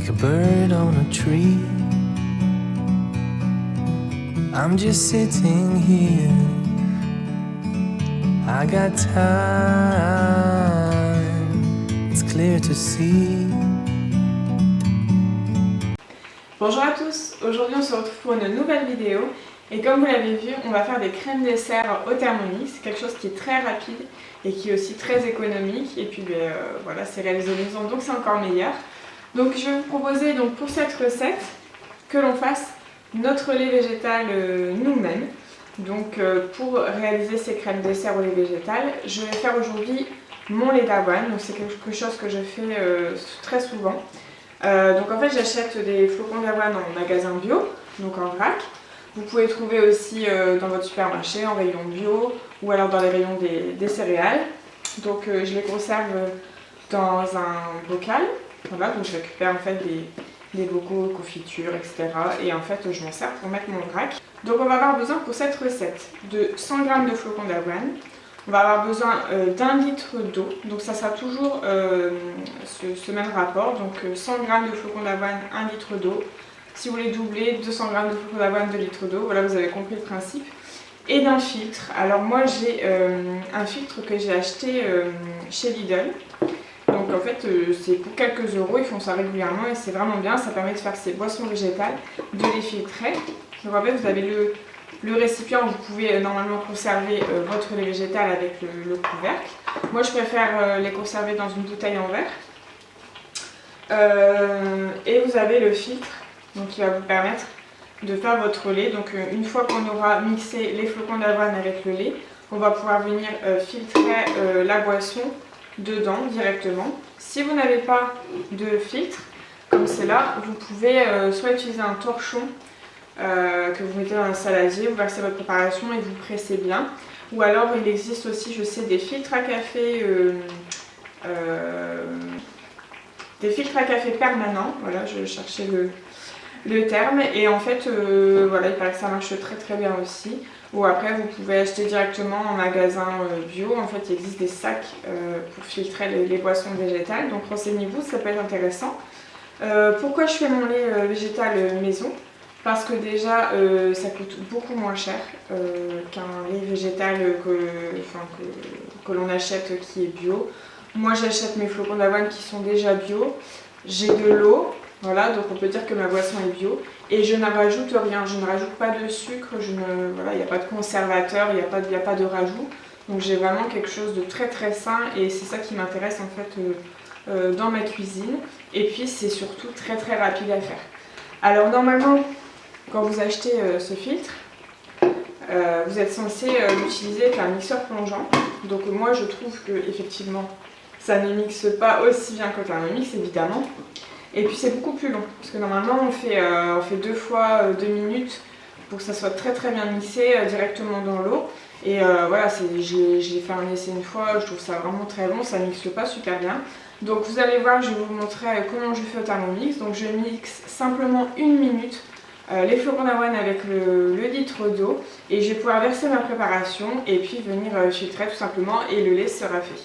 like a bird on a tree. I'm just sitting here. I got time. It's clear to see. Bonjour à tous, aujourd'hui on se retrouve pour une nouvelle vidéo et comme vous l'avez vu, on va faire des crèmes dessert au Thermomix. C'est quelque chose qui est très rapide et qui est aussi très économique et puis voilà, c'est réalisé maison donc c'est encore meilleur. Donc je vais vous proposer donc pour cette recette que l'on fasse notre lait végétal nous-mêmes. Donc pour réaliser ces crèmes dessert au lait végétal, je vais faire aujourd'hui mon lait d'avoine. Donc c'est quelque chose que je fais très souvent. Donc en fait j'achète des flocons d'avoine en magasin bio, donc en vrac. Vous pouvez trouver aussi dans votre supermarché en rayon bio ou alors dans les rayons des céréales. Donc je les conserve dans un bocal. Voilà, donc je récupère en fait des bocaux, confitures, etc. Et en fait je m'en sers pour mettre mon vrac. Donc on va avoir besoin pour cette recette de 100 g de flocons d'avoine. On va avoir besoin d'1 litre d'eau, donc ça sera toujours ce même rapport, donc 100 g de flocons d'avoine, 1 litre d'eau. Si vous voulez doubler, 200 g de flocons d'avoine, 2 litres d'eau, voilà vous avez compris le principe. Et d'un filtre, alors moi j'ai un filtre que j'ai acheté chez Lidl. Donc en fait c'est pour quelques euros, ils font ça régulièrement et c'est vraiment bien, ça permet de faire ces boissons végétales, de les filtrer. Donc en fait vous avez le récipient où vous pouvez normalement conserver votre lait végétal avec le couvercle. Moi je préfère les conserver dans une bouteille en verre. Et vous avez le filtre donc, qui va vous permettre de faire votre lait. Donc une fois qu'on aura mixé les flocons d'avoine avec le lait, on va pouvoir venir filtrer la boisson dedans directement. Si vous n'avez pas de filtre, comme c'est là, vous pouvez soit utiliser un torchon que vous mettez dans un saladier, vous versez votre préparation et vous pressez bien. Ou alors il existe aussi, je sais, des filtres à café permanents. Voilà, je cherchais le terme. Et en fait, voilà, il paraît que ça marche très très bien aussi. Ou après, vous pouvez acheter directement en magasin bio. En fait, il existe des sacs pour filtrer les boissons végétales. Donc renseignez-vous, ça peut être intéressant. Pourquoi je fais mon lait végétal maison ? Parce que déjà ça coûte beaucoup moins cher qu'un lait végétal que l'on achète qui est bio. Moi j'achète mes flocons d'avoine qui sont déjà bio. J'ai de l'eau, voilà, donc on peut dire que ma boisson est bio. Et je ne rajoute rien, je ne rajoute pas de sucre, voilà, il n'y a pas de conservateur, il n'y a pas de rajout. Donc j'ai vraiment quelque chose de très très sain et c'est ça qui m'intéresse en fait dans ma cuisine. Et puis c'est surtout très très rapide à faire. Alors normalement, quand vous achetez ce filtre, vous êtes censé l'utiliser avec un mixeur plongeant. Donc moi je trouve que effectivement ça ne mixe pas aussi bien qu'un Thermomix évidemment. Et puis c'est beaucoup plus long parce que normalement on fait 2 fois 2 minutes pour que ça soit très très bien mixé directement dans l'eau. Et voilà, j'ai fait un essai une fois, je trouve ça vraiment très bon, ça ne mixe pas super bien. Donc vous allez voir, je vais vous montrer comment je fais au Thermomix. Donc je mixe simplement 1 minute les flocons d'avoine avec le litre d'eau et je vais pouvoir verser ma préparation et puis venir filtrer tout simplement et le lait sera fait.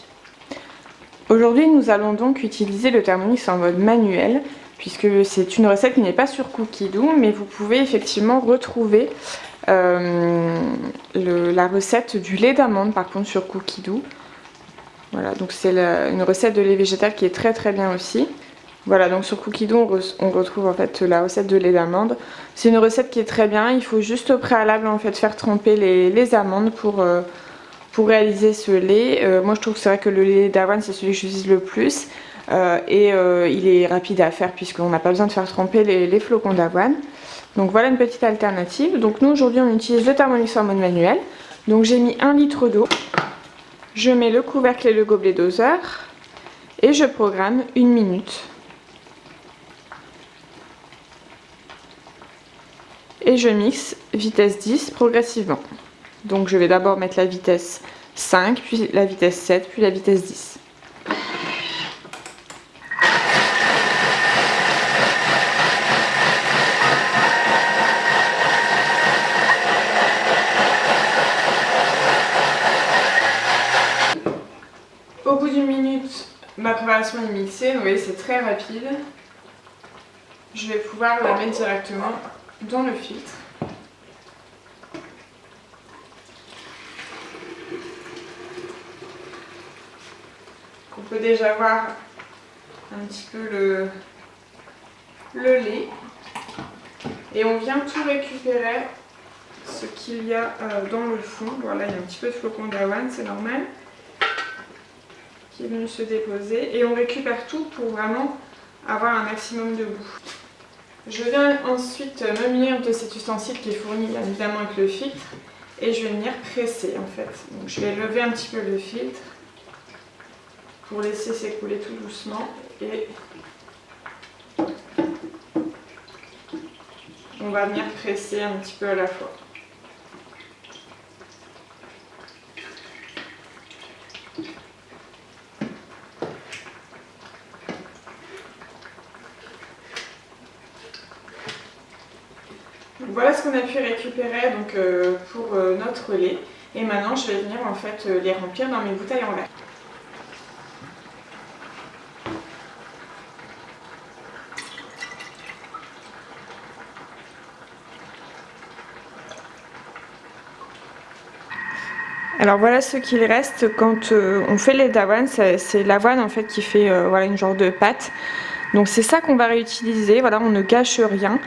Aujourd'hui nous allons donc utiliser le Thermomix en mode manuel puisque c'est une recette qui n'est pas sur Cookidoo mais vous pouvez effectivement retrouver la recette du lait d'amande par contre sur Cookidoo. Voilà, donc c'est une recette de lait végétal qui est très très bien aussi. Voilà, donc sur Cookidoo on retrouve en fait la recette de lait d'amande. C'est une recette qui est très bien, il faut juste au préalable en fait faire tremper les amandes pour réaliser ce lait. Moi je trouve que c'est vrai que le lait d'avoine c'est celui que j'utilise le plus il est rapide à faire puisqu'on n'a pas besoin de faire tremper les flocons d'avoine. Donc voilà une petite alternative. Donc nous aujourd'hui on utilise le Thermomix en mode manuel. Donc j'ai mis 1 litre d'eau, je mets le couvercle et le gobelet doseur et je programme 1 minute. Et je mixe vitesse 10 progressivement. Donc je vais d'abord mettre la vitesse 5, puis la vitesse 7, puis la vitesse 10. Au bout d'1 minute, ma préparation est mixée, vous voyez c'est très rapide. je vais pouvoir la mettre directement dans le filtre. On peut déjà voir un petit peu le lait. Et on vient tout récupérer ce qu'il y a dans le fond. Voilà, il y a un petit peu de flocons d'avoine, c'est normal, qui est venu se déposer. Et on récupère tout pour vraiment avoir un maximum de goût. Je viens ensuite me munir de cet ustensile qui est fourni bien évidemment avec le filtre. Et je vais venir presser en fait. Donc je vais lever un petit peu le filtre pour laisser s'écouler tout doucement. Et on va venir presser un petit peu à la fois. Donc voilà ce qu'on a pu récupérer donc, pour notre lait. Et maintenant je vais venir en fait les remplir dans mes bouteilles en verre. Alors voilà ce qu'il reste quand on fait les d'avoine, c'est l'avoine en fait qui fait voilà, une genre de pâte. Donc c'est ça qu'on va réutiliser, voilà, on ne gâche rien.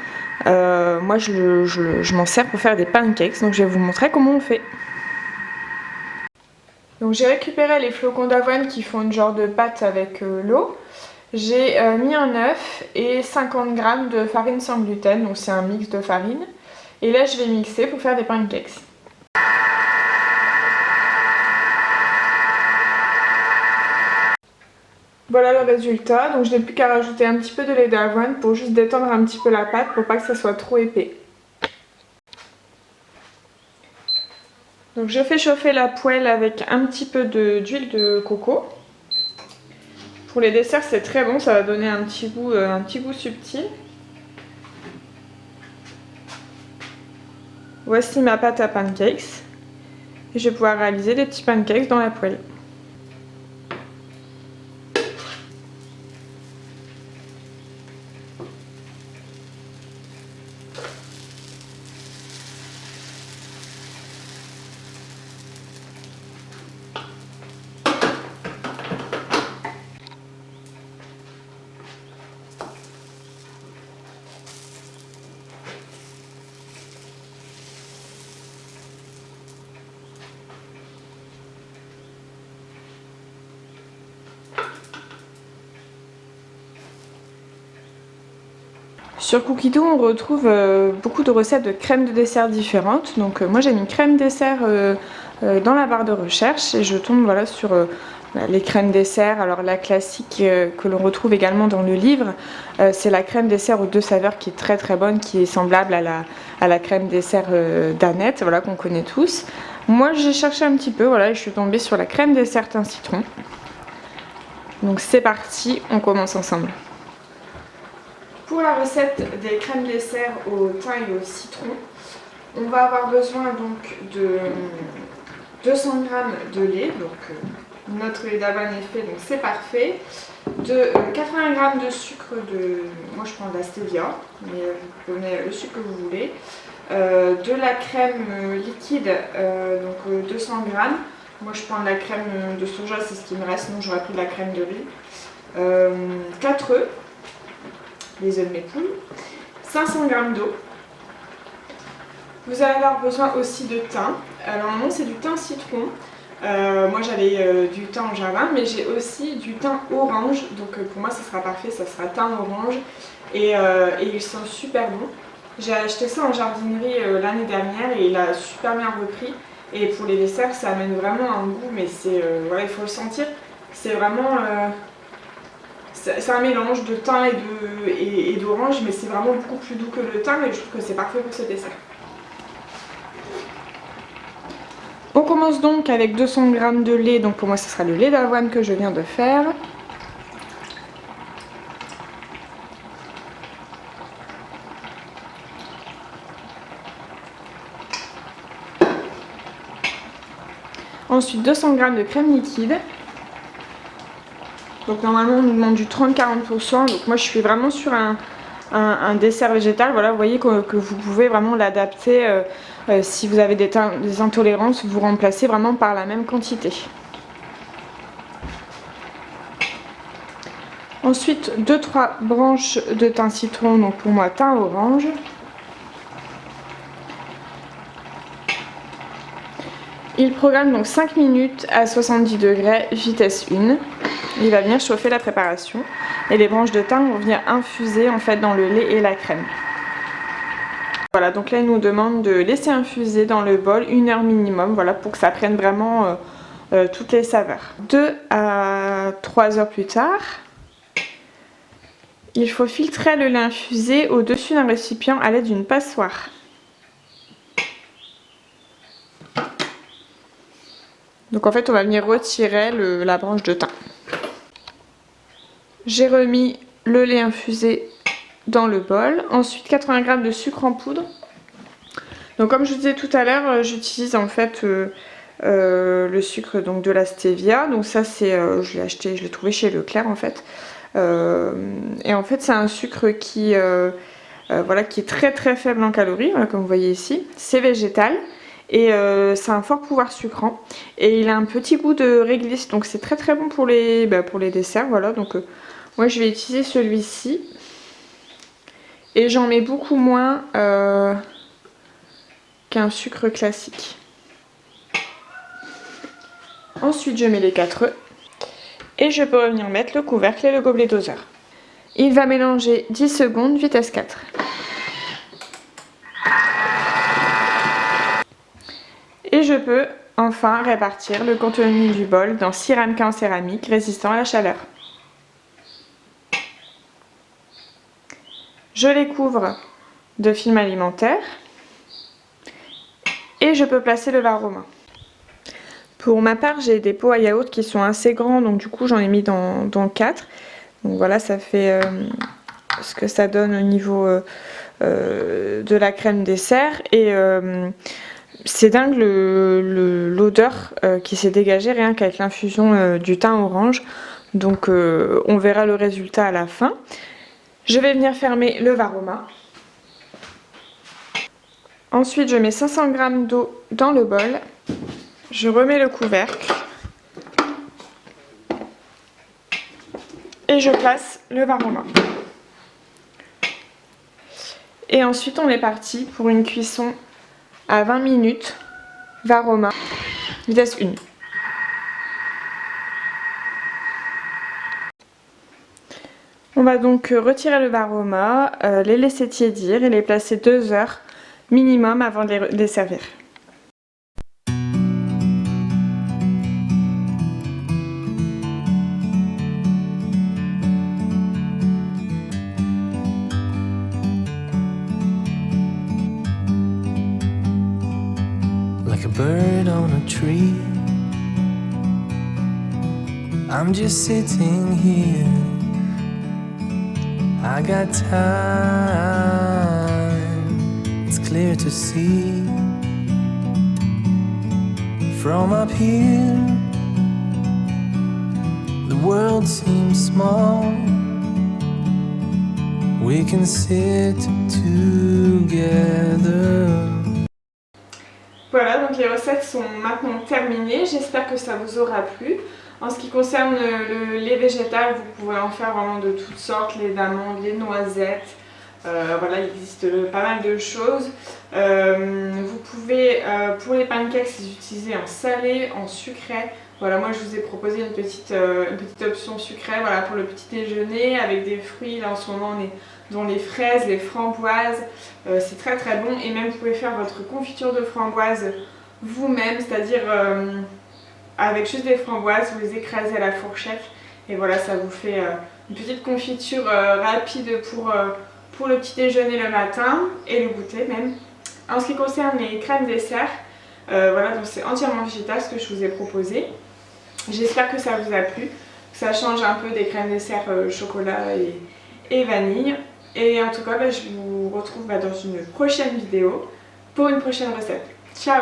Moi je m'en sers pour faire des pancakes, donc je vais vous montrer comment on fait. Donc j'ai récupéré les flocons d'avoine qui font une genre de pâte avec l'eau. J'ai mis un œuf et 50 g de farine sans gluten, donc c'est un mix de farine. Et là je vais mixer pour faire des pancakes. Voilà le résultat, donc je n'ai plus qu'à rajouter un petit peu de lait d'avoine pour juste détendre un petit peu la pâte pour pas que ça soit trop épais. Donc je fais chauffer la poêle avec un petit peu d'huile de coco. Pour les desserts c'est très bon, ça va donner un petit goût subtil. Voici ma pâte à pancakes. Et je vais pouvoir réaliser des petits pancakes dans la poêle. Sur Cookie-Dough, on retrouve beaucoup de recettes de crèmes de dessert différentes. Donc moi j'ai mis crème dessert dans la barre de recherche et je tombe voilà, sur les crèmes dessert. Alors la classique que l'on retrouve également dans le livre, c'est la crème dessert aux 2 saveurs qui est très très bonne, qui est semblable à la crème dessert d'Annette, voilà, qu'on connaît tous. Moi j'ai cherché un petit peu, voilà, et je suis tombée sur la crème dessert thym citron. Donc c'est parti, on commence ensemble. Pour la recette des crèmes dessert au thym et au citron, on va avoir besoin donc de 200 g de lait, donc notre lait d'avoine est fait, donc c'est parfait, de 80 g de sucre moi je prends de la stevia, mais vous prenez le sucre que vous voulez, de la crème liquide, donc 200 g, moi je prends de la crème de soja, c'est ce qui me reste, sinon j'aurais pris de la crème de riz, 4 œufs, les œufs de mes poules, 500 g d'eau. Vous allez avoir besoin aussi de thym. Alors non, c'est du thym citron. Moi j'avais du thym en jardin, mais j'ai aussi du thym orange. Donc pour moi ça sera parfait, ça sera thym orange. Et ils sont super bons. J'ai acheté ça en jardinerie l'année dernière et il a super bien repris. Et pour les desserts ça amène vraiment un goût, mais c'est voilà, il faut le sentir. C'est vraiment... c'est un mélange de thym et d'orange, mais c'est vraiment beaucoup plus doux que le thym et je trouve que c'est parfait pour ce dessert. On commence donc avec 200 g de lait, donc pour moi ce sera le lait d'avoine que je viens de faire. Ensuite 200 g de crème liquide. Donc normalement on nous demande du 30-40%, donc moi je suis vraiment sur un un dessert végétal, voilà, vous voyez que vous pouvez vraiment l'adapter si vous avez des intolérances, vous remplacez vraiment par la même quantité. Ensuite, 2-3 branches de thym citron, donc pour moi thym orange. Il programme donc 5 minutes à 70 degrés, vitesse 1. Il va venir chauffer la préparation et les branches de thym vont venir infuser en fait dans le lait et la crème. Voilà, donc là il nous demande de laisser infuser dans le bol 1 heure minimum, voilà, pour que ça prenne vraiment toutes les saveurs. 2 à 3 heures plus tard, il faut filtrer le lait infusé au-dessus d'un récipient à l'aide d'une passoire. Donc en fait on va venir retirer la branche de thym. J'ai remis le lait infusé dans le bol. Ensuite 80 g de sucre en poudre. Donc comme je vous disais tout à l'heure, j'utilise en fait le sucre donc de la stevia. Donc ça c'est, je l'ai acheté, je l'ai trouvé chez Leclerc en fait. Et en fait c'est un sucre qui, voilà, qui est très très faible en calories, voilà, comme vous voyez ici. C'est végétal. Et c'est un fort pouvoir sucrant et il a un petit goût de réglisse, donc c'est très très bon pour les desserts, voilà. Donc moi je vais utiliser celui-ci et j'en mets beaucoup moins qu'un sucre classique. Ensuite je mets les 4 œufs et je peux revenir mettre le couvercle et le gobelet doseur. Il va mélanger 10 secondes, vitesse 4. Et je peux enfin répartir le contenu du bol dans 6 ramequins en céramique résistants à la chaleur. Je les couvre de film alimentaire et je peux placer le varoma. Pour ma part, j'ai des pots à yaourt qui sont assez grands, donc du coup j'en ai mis dans 4. Donc voilà, ça fait ce que ça donne au niveau de la crème dessert. Et c'est dingue l'odeur qui s'est dégagée rien qu'avec l'infusion du thym orange. Donc on verra le résultat à la fin. Je vais venir fermer le varoma. Ensuite je mets 500 g d'eau dans le bol. Je remets le couvercle. Et je place le varoma. Et ensuite on est parti pour une cuisson à 20 minutes, varoma, vitesse 1. On va donc retirer le varoma, les laisser tiédir et les placer 2 heures minimum avant de les servir. Like a bird on a tree, I'm just sitting here. I got time, it's clear to see. From up here, the world seems small. We can sit together. Voilà, donc les recettes sont maintenant terminées. J'espère que ça vous aura plu. En ce qui concerne le lait végétal, vous pouvez en faire vraiment de toutes sortes, lait d'amande, lait de noisette. Voilà, il existe pas mal de choses. Vous pouvez, pour les pancakes, les utiliser en salé, en sucré. Voilà, moi je vous ai proposé une petite option sucrée, voilà, pour le petit déjeuner avec des fruits. Là en ce moment on est dans les fraises, les framboises, c'est très très bon. Et même vous pouvez faire votre confiture de framboises vous-même, c'est-à-dire avec juste des framboises, vous les écrasez à la fourchette et voilà, ça vous fait une petite confiture rapide pour le petit déjeuner le matin et le goûter même. En ce qui concerne les crèmes dessert, voilà, donc c'est entièrement végétal ce que je vous ai proposé. J'espère que ça vous a plu, que ça change un peu des crèmes dessert chocolat et vanille. Et en tout cas, je vous retrouve dans une prochaine vidéo pour une prochaine recette. Ciao!